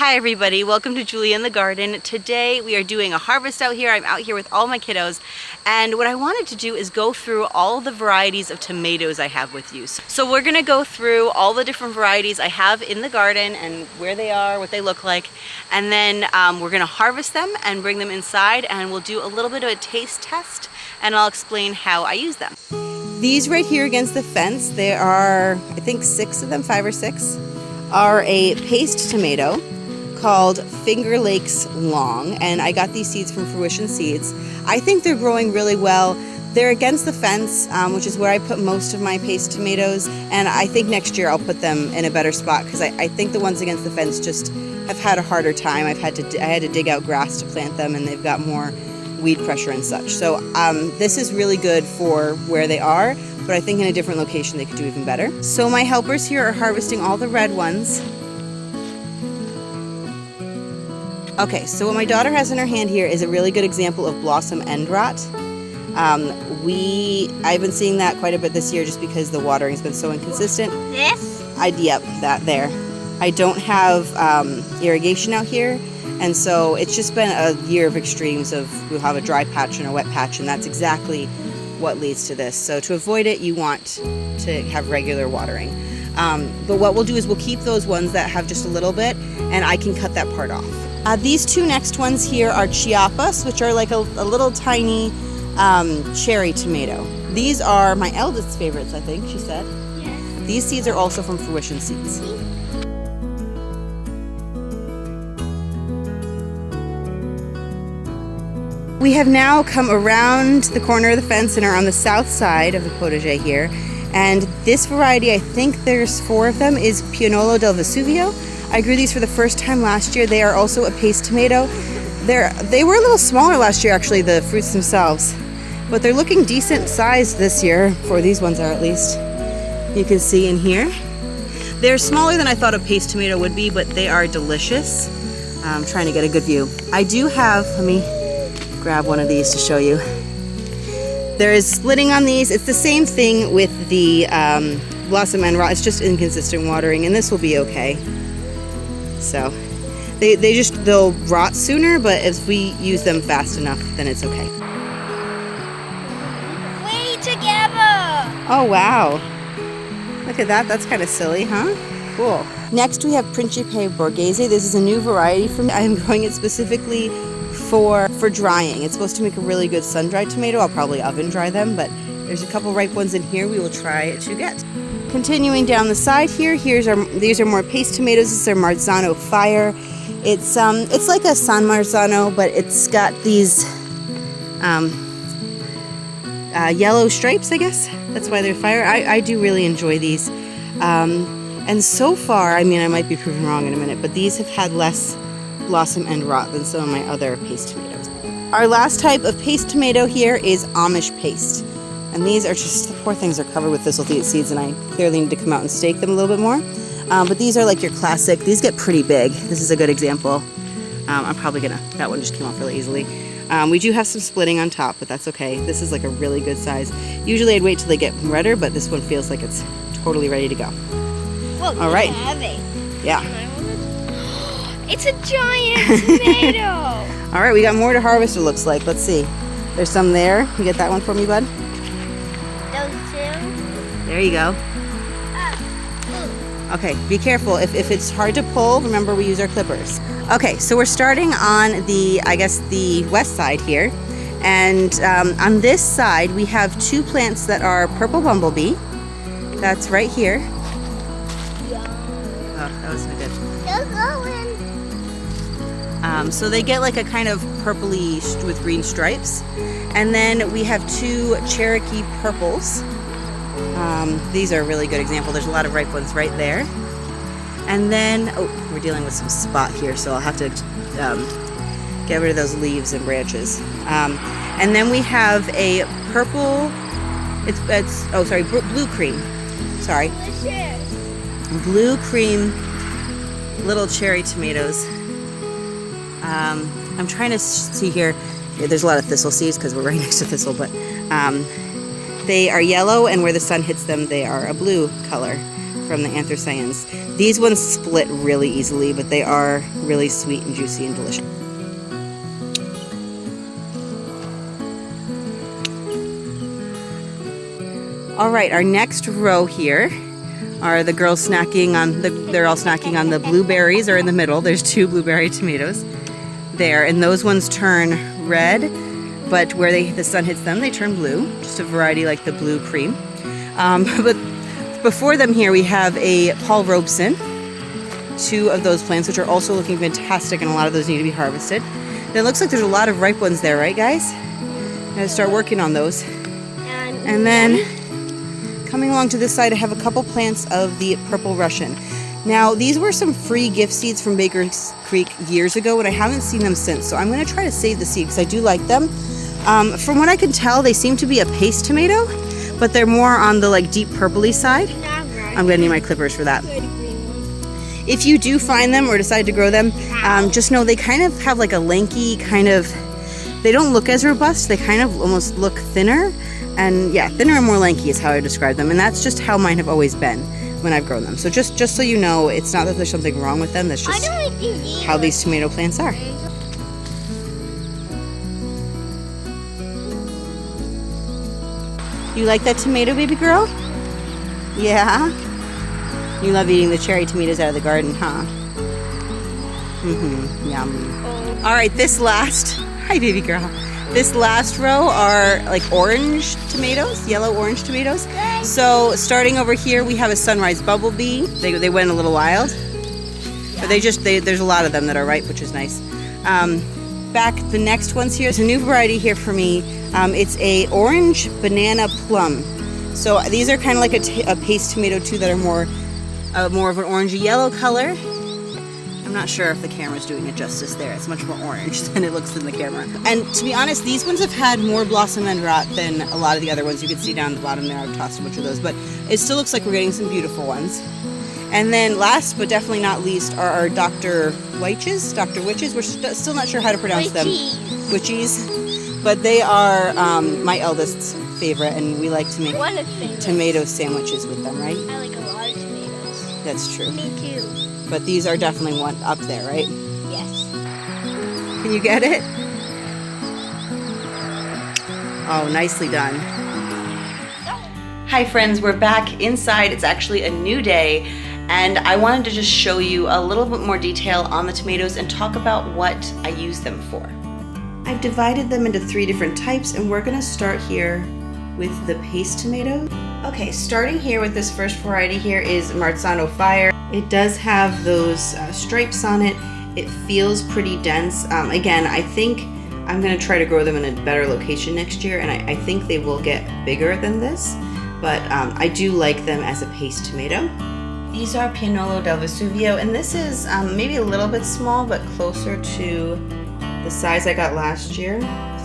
Hi everybody, welcome to Julie in the Garden. Today we are doing a harvest out here. I'm out here with all my kiddos, and what I wanted to do is go through all the varieties of tomatoes I have with you. So we're gonna go through all the different varieties I have in the garden and where they are, what they look like, and then we're gonna harvest them and bring them inside, and we'll do a little bit of a taste test, and I'll explain how I use them. These right here against the fence, there are, I think 6 of them, 5 or 6, are a paste tomato called Finger Lakes Long, and I got these seeds from Fruition seeds. I think they're growing really well. They're against the fence, which is where I put most of my paste tomatoes, and I think next year I'll put them in a better spot because I think the ones against the fence just have had a harder time. I had to dig out grass to plant them, and they've got more weed pressure and such. So this is really good for where they are, but I think in a different location they could do even better. So my helpers here are harvesting all the red ones. Okay, so what my daughter has in her hand here is a really good example of blossom end rot. I've been seeing that quite a bit this year just because the watering's been so inconsistent. This? Yep, that there. I don't have irrigation out here, and so it's just been a year of extremes of we'll have a dry patch and a wet patch, and that's exactly what leads to this. So to avoid it, you want to have regular watering. But what we'll do is we'll keep those ones that have just a little bit, and I can cut that part off. These two next ones here are Chiapas, which are like a little tiny cherry tomato. These are my eldest's favorites, I think, she said. Yes. These seeds are also from Fruition seeds. We have now come around the corner of the fence and are on the south side of the potager here. And this variety, I think there's 4 of them, is Pianollo del Vesuvio. I grew these for the first time last year. They are also a paste tomato. They were a little smaller last year, actually, the fruits themselves. But they're looking decent sized this year, for these ones are at least. You can see in here. They're smaller than I thought a paste tomato would be, but they are delicious. I'm trying to get a good view. I do have, let me grab one of these to show you. There is splitting on these. It's the same thing with the blossom end rot. It's just inconsistent watering, and this will be okay. So they'll rot sooner, but if we use them fast enough, then it's okay. We together! Oh wow. Look at that, that's kind of silly, huh? Cool. Next we have Principe Borghese. This is a new variety for me. I am growing it specifically for drying. It's supposed to make a really good sun-dried tomato. I'll probably oven dry them, but there's a couple ripe ones in here we will try to get. Continuing down the side here, these are more paste tomatoes. This is our Marzano Fire. It's like a San Marzano, but it's got these yellow stripes, I guess. That's why they're fire. I do really enjoy these. And so far, I mean, I might be proven wrong in a minute, but these have had less blossom end rot than some of my other paste tomatoes. Our last type of paste tomato here is Amish Paste. And these are just, the poor things are covered with thistle seeds, and I clearly need to come out and stake them a little bit more. But these are like your classic, these get pretty big. This is a good example. I'm probably gonna, that one just came off really easily. We do have some splitting on top, but that's okay. This is like a really good size. Usually I'd wait till they get redder, but this one feels like it's totally ready to go. Well, all right. Heavy. Yeah. It's a giant tomato! All right, we got more to harvest, it looks like. Let's see. There's some there. You get that one for me, bud? Those 2? There you go. Okay, be careful. If it's hard to pull, remember we use our clippers. Okay, so we're starting on the west side here. And on this side, we have 2 plants that are purple bumblebee. That's right here. Oh, that was so good. They're going. So they get like a kind of purpley with green stripes. And then we have 2 Cherokee Purples. These are a really good example. There's a lot of ripe ones right there. And then, oh, we're dealing with some spot here, so I'll have to get rid of those leaves and branches. And then we have a purple, blue cream. Sorry. Delicious. Blue cream little cherry tomatoes. I'm trying to see here. There's a lot of thistle seeds because we're right next to thistle, but They are yellow, and where the sun hits them, they are a blue color. from the anthocyanins. These ones split really easily, but they are really sweet and juicy and delicious. All right, our next row here are the girls snacking on they're all snacking on the blueberries, or in the middle. There's 2 blueberry tomatoes there, and those ones turn red, but where the sun hits them, they turn blue. Just a variety like the blue cream. But before them here, we have a Paul Robeson, 2 of those plants, which are also looking fantastic, and a lot of those need to be harvested. And it looks like there's a lot of ripe ones there, right, guys? Gotta start working on those. And then coming along to this side, I have a couple plants of the Purple Russian. Now, these were some free gift seeds from Baker's Creek years ago, and I haven't seen them since, so I'm going to try to save the seed because I do like them. From what I can tell, they seem to be a paste tomato, but they're more on the like deep purpley side. I'm going to need my clippers for that. If you do find them or decide to grow them, just know they kind of have like a lanky kind of, they don't look as robust, they kind of almost look thinner. And yeah, thinner and more lanky is how I describe them. And that's just how mine have always been when I've grown them. So just so you know, it's not that there's something wrong with them. That's just how these tomato plants are. You like that tomato, baby girl? Yeah? You love eating the cherry tomatoes out of the garden, huh? Yum. All right, hi, baby girl. This last row are like orange tomatoes, yellow orange tomatoes. So starting over here, we have a Sunrise Bumblebee. They went a little wild, but there's a lot of them that are ripe, which is nice. Back the next ones here is a new variety here for me. It's a orange banana plum. So these are kind of like a paste tomato too, that are more of an orangey yellow color. I'm not sure if the camera's doing it justice there. It's much more orange than it looks in the camera. And to be honest, these ones have had more blossom and rot than a lot of the other ones. You can see down the bottom there, I've tossed a bunch of those, but it still looks like we're getting some beautiful ones. And then last, but definitely not least, are our Dr. Wyches. We're still not sure how to pronounce them. Wyches. But they are my eldest's favorite, and we like to make tomato sandwiches with them, right? I like a lot of tomatoes. That's true. Me too. But these are definitely one up there, right? Yes. Can you get it? Oh, nicely done. Hi friends, we're back inside. It's actually a new day, and I wanted to just show you a little bit more detail on the tomatoes and talk about what I use them for. I've divided them into 3 different types, and we're gonna start here with the paste tomato. Okay, starting here with this first variety here is Marzano Fire. It does have those stripes on it. It feels pretty dense. Again, I think I'm gonna try to grow them in a better location next year, and I think they will get bigger than this, but I do like them as a paste tomato. These are Pianollo del Vesuvio, and this is maybe a little bit small, but closer to the size I got last year.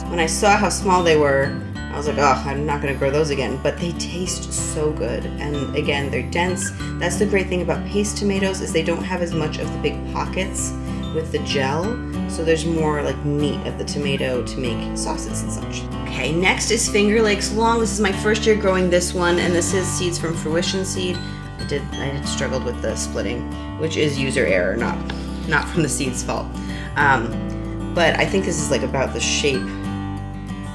When I saw how small they were, I was like, oh, I'm not gonna grow those again, but they taste so good. And again, they're dense. That's the great thing about paste tomatoes, is they don't have as much of the big pockets with the gel, so there's more like meat of the tomato to make sauces and such. Okay, next is Finger Lakes Long. This is my first year growing this one, and this is seeds from Fruition seed. I had struggled with the splitting, which is user error, not from the seed's fault. But I think this is like about the shape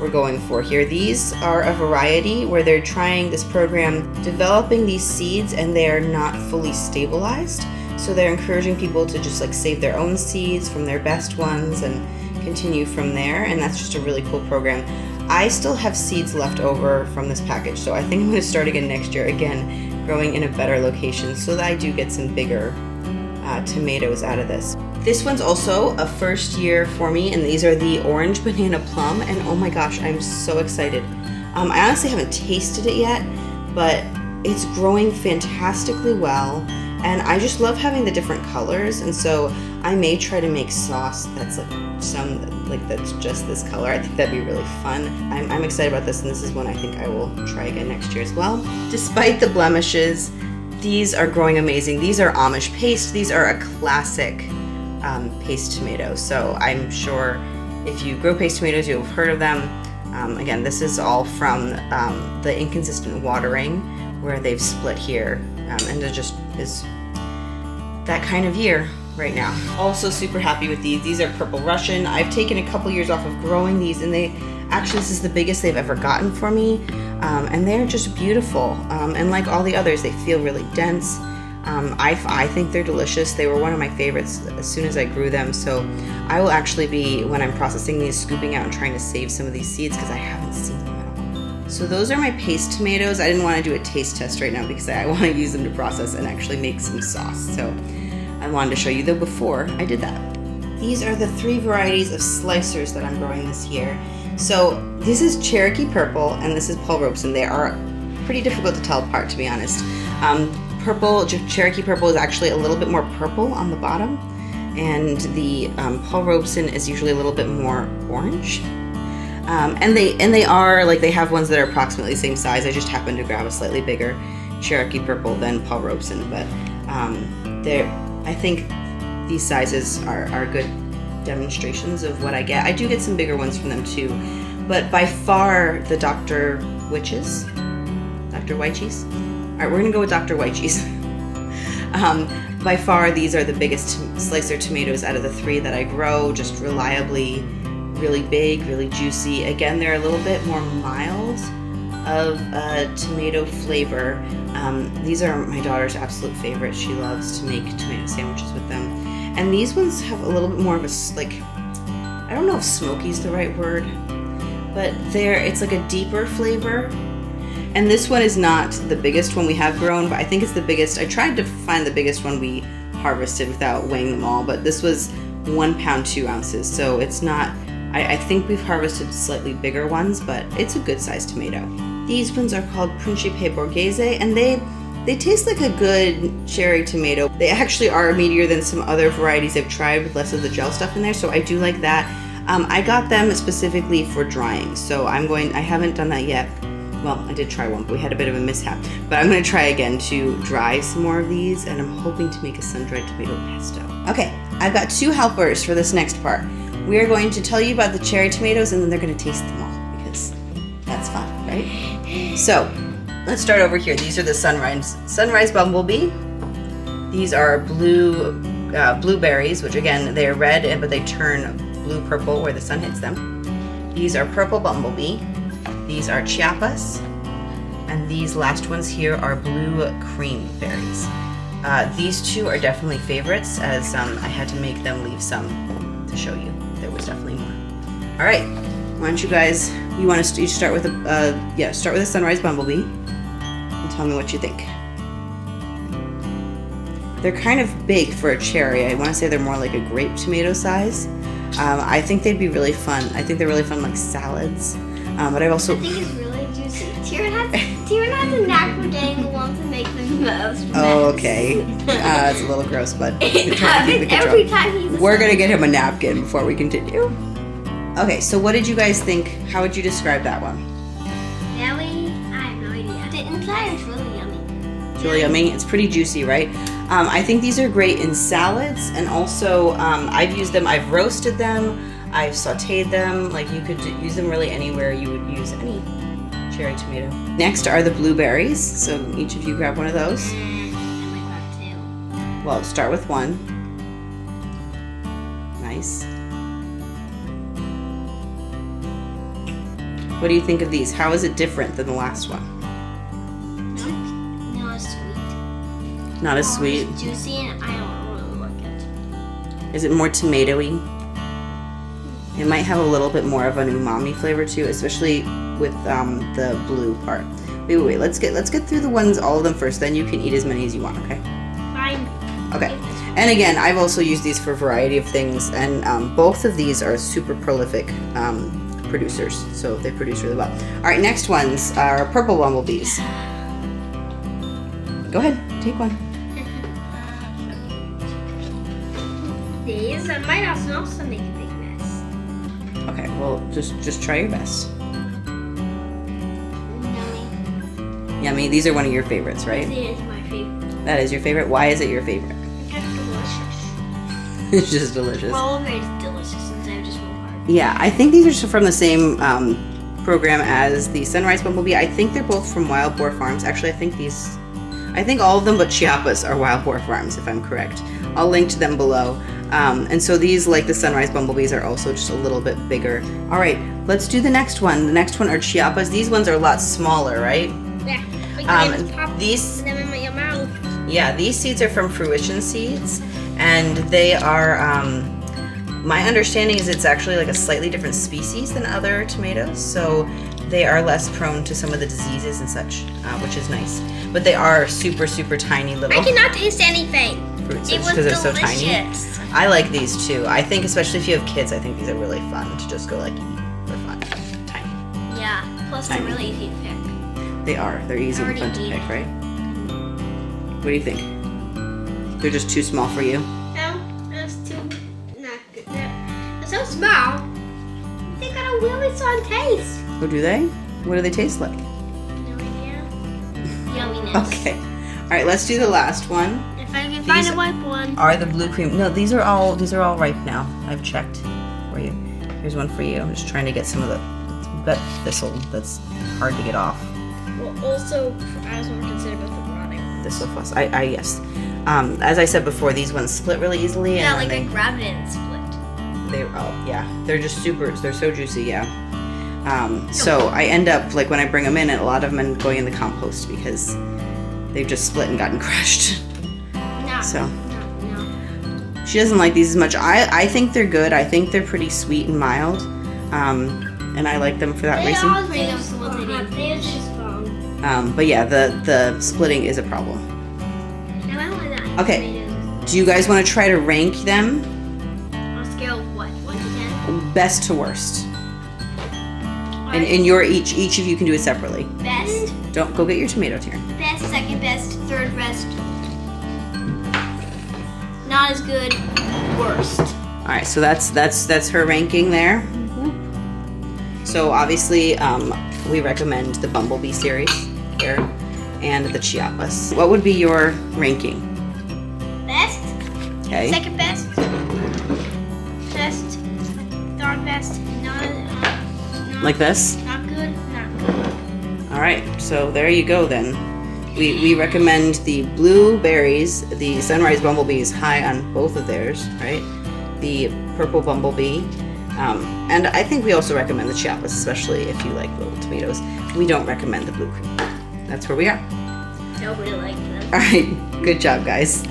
we're going for here. These are a variety where they're trying this program, developing these seeds, and they're not fully stabilized. So they're encouraging people to just like save their own seeds from their best ones and continue from there. And that's just a really cool program. I still have seeds left over from this package, so I think I'm going to start again next year, again growing in a better location so that I do get some bigger tomatoes out of this. This one's also a first year for me, and these are the orange banana plum, and oh my gosh, I'm so excited. I honestly haven't tasted it yet, but it's growing fantastically well, and I just love having the different colors, and so I may try to make sauce that's that's just this color. I think that'd be really fun. I'm excited about this, and this is one I think I will try again next year as well. Despite the blemishes, these are growing amazing. These are Amish Paste. These are a classic paste tomato, so I'm sure if you grow paste tomatoes, you'll have heard of them. Again, this is all from the inconsistent watering, where they've split here and it just is that kind of year right now. Also super happy with these. These are Purple Russian. I've taken a couple years off of growing these, and actually this is the biggest they've ever gotten for me, and they're just beautiful. And like all the others, they feel really dense. I think they're delicious. They were one of my favorites as soon as I grew them, so I will actually be, when I'm processing these, scooping out and trying to save some of these seeds because I haven't seen them at all. So those are my paste tomatoes. I didn't want to do a taste test right now because I want to use them to process and actually make some sauce. So I wanted to show you the before I did that. These are the 3 varieties of slicers that I'm growing this year. So this is Cherokee Purple and this is Paul Robeson. They are pretty difficult to tell apart, to be honest. Cherokee Purple is actually a little bit more purple on the bottom, and the Paul Robeson is usually a little bit more orange. And they are, like, they have ones that are approximately the same size. I just happened to grab a slightly bigger Cherokee Purple than Paul Robeson, but I think these sizes are good demonstrations of what I get. I do get some bigger ones from them too, but by far the Dr. Wyches. All right, we're gonna go with Dr. Wyche's. By far, these are the biggest slicer tomatoes out of the 3 that I grow, just reliably, really big, really juicy. Again, they're a little bit more mild of tomato flavor. These are my daughter's absolute favorite. She loves to make tomato sandwiches with them. And these ones have a little bit more of a, like, I don't know if smoky is the right word, but it's like a deeper flavor. And this one is not the biggest one we have grown, but I think it's the biggest. I tried to find the biggest one we harvested without weighing them all, but this was 1 pound 2 ounces. So it's not, I think we've harvested slightly bigger ones, but it's a good sized tomato. These ones are called Principe Borghese, and they taste like a good cherry tomato. They actually are meatier than some other varieties I've tried with less of the gel stuff in there, so I do like that. I got them specifically for drying, so I haven't done that yet. Well, I did try one, but we had a bit of a mishap. But I'm going to try again to dry some more of these, and I'm hoping to make a sun-dried tomato pesto. Okay, I've got 2 helpers for this next part. We are going to tell you about the cherry tomatoes, and then they're going to taste them all, because that's fun, right? So, let's start over here. These are the Sunrise Bumblebee. These are blueberries, which again, they're red, but they turn blue-purple where the sun hits them. These are Purple Bumblebee. These are Chiapas, and these last ones here are blue cream berries. These 2 are definitely favorites, as I had to make them leave some to show you. There was definitely more. All right, why don't you guys? You want to start with start with a Sunrise Bumblebee, and tell me what you think. They're kind of big for a cherry. I want to say they're more like a grape tomato size. I think they'd be really fun. I think they're really fun like salads. But I think it's really juicy. Tyrion has a knack for getting the ones that make the most mess. Oh, okay. It's a little gross, but we're trying to keep it control. Every time we're gonna get him a napkin before we continue. Okay, so what did you guys think? How would you describe that one? Yummy? I have no idea. The inside is really yummy. It's really yummy. It's pretty juicy, right? I think these are great in salads, and also I've used them. I've roasted them. I've sauteed them. Like, you could use them really anywhere you would use any cherry tomato. Next are the blueberries. So each of you grab one of those. I like that too. Well, start with one. Nice. What do you think of these? How is it different than the last one? Not as sweet. Not as sweet? It's juicy, and I don't really like it. Is it more tomatoey? It might have a little bit more of an umami flavor too, especially with the blue part. Wait. Let's get through the ones, all of them first. Then you can eat as many as you want. Okay. Fine. Okay. And again, I've also used these for a variety of things, and both of these are super prolific producers, so they produce really well. All right, next ones are Purple Bumblebees. Go ahead, take one. These might also make a big mess. Okay, well, just try your best. Yummy. Yummy. These are one of your favorites, right? It is my favorite. That is your favorite. Why is it your favorite? It's delicious. It's just delicious. All of it is delicious instead of just one part. Yeah, I think these are from the same program as the Sunrise Bumblebee. I think they're both from Wild Boar Farms. Actually, I I think all of them but Chiapas are Wild Boar Farms, if I'm correct. I'll link to them below. And so these, like the sunrise bumblebees, are also just a little bit bigger. All right, let's do the next one. The next one are Chiapas. These ones are a lot smaller, right? Yeah. These, them in your mouth. yeah, these seeds are from Fruition seeds, and they are, my understanding is it's actually like a slightly different species than other tomatoes, so they are less prone to some of the diseases and such, which is nice. But they are super, super tiny little I cannot taste anything. fruits It was because they're so delicious. tiny. I like these too. I think especially if you have kids, I think these are really fun to just go like eat. They're fun. Tiny. Yeah. Plus, they're Tiny. really easy to pick. They are. They're easy and fun to Already pick, right? What do you think? They're just too small for you? No, that's too not good. They're so small. They got a really strong taste. Oh, do they? What do they taste like? No idea. Yumminess. Okay. All right, let's do the last one. If I can find These a ripe one. Are the blue cream? No, these are all ripe now. I've checked for you. Here's one for you. I'm just trying to get some of the thistle that's hard to get off. Well, also, I was more concerned about the rotting ones. Thistle fuss. Yes. As I said before, these ones split really easily. Yeah, and like then I grabbed it and split. they're just super. They're so juicy. Yeah. So I end up like when I bring them in, a lot of them end going in the compost because they've just split and gotten crushed. No. So. No. She doesn't like these as much. I think they're good. I think they're pretty sweet and mild. And I like them for that reason. But yeah, the splitting is a problem. Okay. Do you guys want to try to rank them? On a scale of what? 1 to 10? Best to worst. And your each of you can do it separately. Best. Don't go get your tomato tier. Best, second best, third best. Not as good. Worst. All right, so that's her ranking there. So obviously, we recommend the Bumblebee series here and the Chiapas. What would be your ranking? Best. Okay. Second best. Best. Third best. Not Like this? Not good. Not good. All right, so there you go then. We recommend the blueberries, the sunrise bumblebee is high on both of theirs, right? The purple bumblebee. And I think we also recommend the Chiapas, especially if you like little tomatoes. We don't recommend the blue cream. That's where we are. Nobody liked them. All right, good job, guys.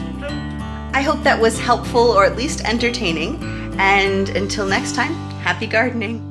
I hope that was helpful or at least entertaining. And until next time, happy gardening.